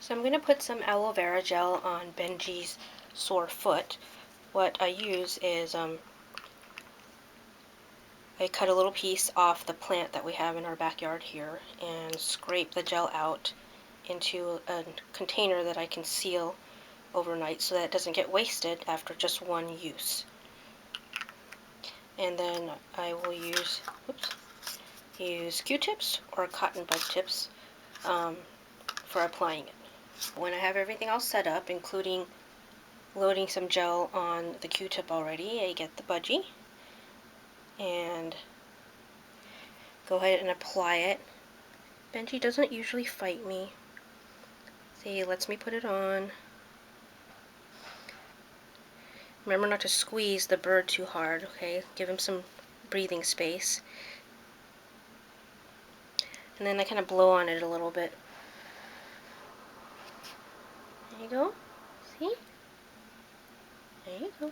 So I'm going to put some aloe vera gel on Benji's sore foot. What I use is I cut a little piece off the plant that we have in our backyard here and scrape the gel out into a container that I can seal overnight so that it doesn't get wasted after just one use. And then I will use Q-tips or cotton bud tips for applying it. When I have everything all set up, including loading some gel on the Q-tip already, I get the budgie and go ahead and apply it. Benji doesn't usually fight me. See, he lets me put it on. Remember not to squeeze the bird too hard, okay? Give him some breathing space. And then I kind of blow on it a little bit. There you go. See? There you go.